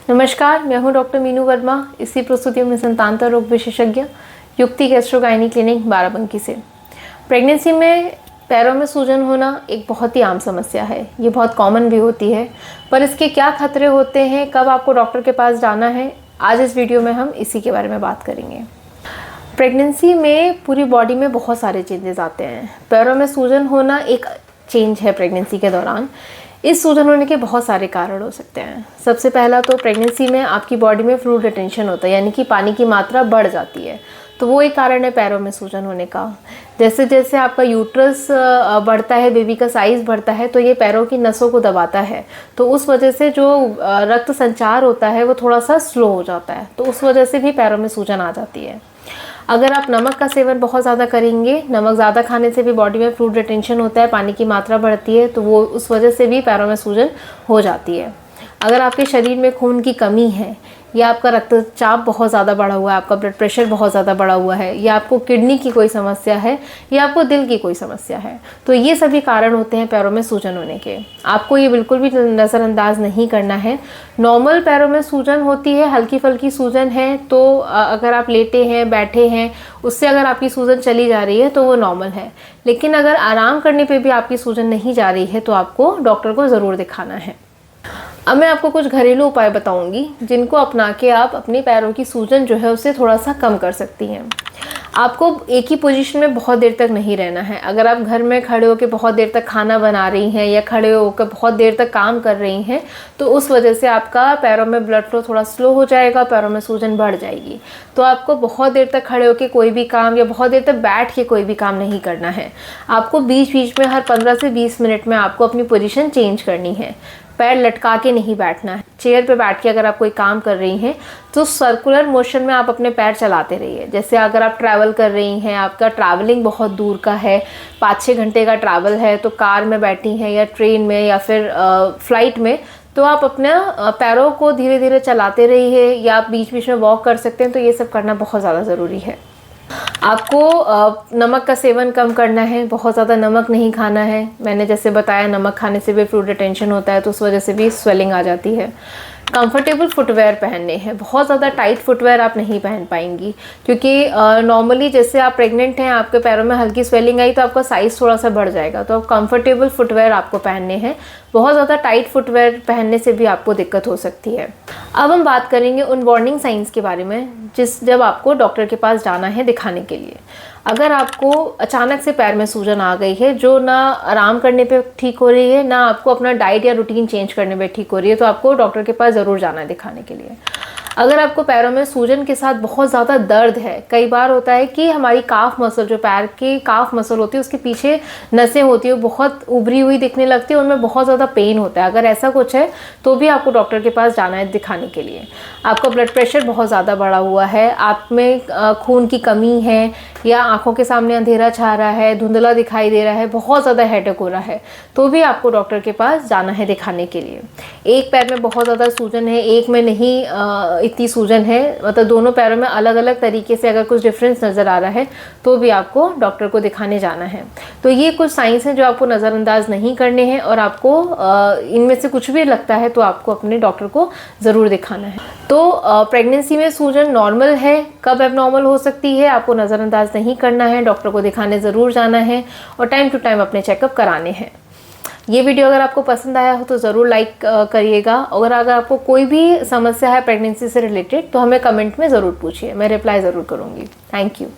नमस्कार, मैं हूं डॉक्टर मीनू वर्मा, इसी प्रस्तुति में संतानता रोग विशेषज्ञ, युक्ति गैस्ट्रोगायनी क्लिनिक बाराबंकी से। प्रेगनेंसी में पैरों में सूजन होना एक बहुत ही आम समस्या है। ये बहुत कॉमन भी होती है, पर इसके क्या खतरे होते हैं, कब आपको डॉक्टर के पास जाना है, आज इस वीडियो में हम इसी के बारे में बात करेंगे। प्रेगनेंसी में पूरी बॉडी में बहुत सारे चेंजेस आते हैं। पैरों में सूजन होना एक चेंज है प्रेगनेंसी के दौरान। इस सूजन होने के बहुत सारे कारण हो सकते हैं। सबसे पहला तो प्रेगनेंसी में आपकी बॉडी में फ्लूइड रिटेंशन होता है, यानी कि पानी की मात्रा बढ़ जाती है, तो वो एक कारण है पैरों में सूजन होने का। जैसे जैसे आपका यूट्रस बढ़ता है, बेबी का साइज़ बढ़ता है, तो ये पैरों की नसों को दबाता है, तो उस वजह से जो रक्त संचार होता है वो थोड़ा सा स्लो हो जाता है, तो उस वजह से भी पैरों में सूजन आ जाती है। अगर आप नमक का सेवन बहुत ज़्यादा करेंगे, नमक ज़्यादा खाने से भी बॉडी में फ्लूइड रिटेंशन होता है, पानी की मात्रा बढ़ती है, तो वो उस वजह से भी पैरों में सूजन हो जाती है। अगर आपके शरीर में खून की कमी है, या आपका रक्तचाप बहुत ज़्यादा बढ़ा हुआ है, आपका ब्लड प्रेशर बहुत ज़्यादा बढ़ा हुआ है, या आपको किडनी की कोई समस्या है, या आपको दिल की कोई समस्या है, तो ये सभी कारण होते हैं पैरों में सूजन होने के। आपको ये बिल्कुल भी नज़रअंदाज नहीं करना है। नॉर्मल पैरों में सूजन होती है, हल्की फुल्की सूजन है, तो अगर आप लेटे हैं, बैठे हैं, उससे अगर आपकी सूजन चली जा रही है तो वो नॉर्मल है। लेकिन अगर आराम करने पर भी आपकी सूजन नहीं जा रही है तो आपको डॉक्टर को ज़रूर दिखाना है। अब मैं आपको कुछ घरेलू उपाय बताऊंगी जिनको अपना के आप अपने पैरों की सूजन जो है उसे थोड़ा सा कम कर सकती हैं। आपको एक ही पोजीशन में बहुत देर तक नहीं रहना है। अगर आप घर में खड़े होकर बहुत देर तक खाना बना रही हैं या खड़े होकर बहुत देर तक काम कर रही हैं, तो उस वजह से आपका पैरों में ब्लड फ्लो थोड़ा स्लो हो जाएगा, पैरों में सूजन बढ़ जाएगी। तो आपको बहुत देर तक खड़े होकर कोई भी काम या बहुत देर तक बैठ के कोई भी काम नहीं करना है। आपको बीच बीच में हर 15 से 20 मिनट में आपको अपनी पोजीशन चेंज करनी है। पैर लटका के नहीं बैठना है। चेयर पे बैठ के अगर आप कोई काम कर रही हैं तो सर्कुलर मोशन में आप अपने पैर चलाते रहिए। जैसे अगर आप ट्रैवल कर रही हैं, आपका ट्रैवलिंग बहुत दूर का है, 5-6 घंटे का ट्रैवल है, तो कार में बैठी हैं या ट्रेन में या फिर फ्लाइट में, तो आप अपने पैरों को धीरे धीरे चलाते रहिए, या आप बीच बीच में वॉक कर सकते हैं। तो ये सब करना बहुत ज़्यादा ज़रूरी है। आपको नमक का सेवन कम करना है, बहुत ज़्यादा नमक नहीं खाना है। मैंने जैसे बताया, नमक खाने से भी फ्लूइड रिटेंशन होता है, तो उस वजह से भी स्वेलिंग आ जाती है। कंफर्टेबल फुटवेयर पहनने हैं। बहुत ज़्यादा टाइट फुटवेयर आप नहीं पहन पाएंगी, क्योंकि नॉर्मली जैसे आप प्रेग्नेंट हैं, आपके पैरों में हल्की स्वेलिंग आई तो आपका साइज़ थोड़ा सा बढ़ जाएगा, तो आप कंफर्टेबल फुटवेयर आपको पहनने हैं। बहुत ज़्यादा टाइट फुटवेयर पहनने से भी आपको दिक्कत हो सकती है। अब हम बात करेंगे उन वार्निंग साइंस के बारे में जब आपको डॉक्टर के पास जाना है दिखाने के लिए। अगर आपको अचानक से पैर में सूजन आ गई है, जो ना आराम करने पे ठीक हो रही है, ना आपको अपना डाइट या रूटीन चेंज करने पे ठीक हो रही है, तो आपको डॉक्टर के पास ज़रूर जाना है दिखाने के लिए। अगर आपको पैरों में सूजन के साथ बहुत ज़्यादा दर्द है, कई बार होता है कि हमारी काफ मसल, जो पैर की काफ मसल होती है, उसके पीछे नसें होती है, वो बहुत उभरी हुई दिखने लगती है, उनमें बहुत ज़्यादा पेन होता है। अगर ऐसा कुछ है तो भी आपको डॉक्टर के पास जाना है दिखाने के लिए। आपका ब्लड प्रेशर बहुत ज़्यादा बढ़ा हुआ है, आप में खून की कमी है, या आँखों के सामने अंधेरा छा रहा है, धुंधला दिखाई दे रहा है, बहुत ज़्यादा हेडेक हो रहा है, तो भी आपको डॉक्टर के पास जाना है दिखाने के लिए। एक पैर में बहुत ज़्यादा सूजन है, एक में नहीं इतनी सूजन है, मतलब दोनों पैरों में अलग अलग तरीके से अगर कुछ डिफरेंस नज़र आ रहा है तो भी आपको डॉक्टर को दिखाने जाना है। तो ये कुछ साइंस हैं जो आपको नज़रअंदाज नहीं करने हैं, और आपको इनमें से कुछ भी लगता है तो आपको अपने डॉक्टर को ज़रूर दिखाना है। तो प्रेगनेंसी में सूजन नॉर्मल है, कब एबनॉर्मल हो सकती है आपको नज़रअंदाज नहीं करना है, डॉक्टर को दिखाने ज़रूर जाना है, और टाइम टू टाइम अपने चेकअप कराने हैं। ये वीडियो अगर आपको पसंद आया हो तो ज़रूर लाइक करिएगा। और अगर आपको कोई भी समस्या है प्रेगनेंसी से रिलेटेड तो हमें कमेंट में ज़रूर पूछिए, मैं रिप्लाई ज़रूर करूँगी। Thank you.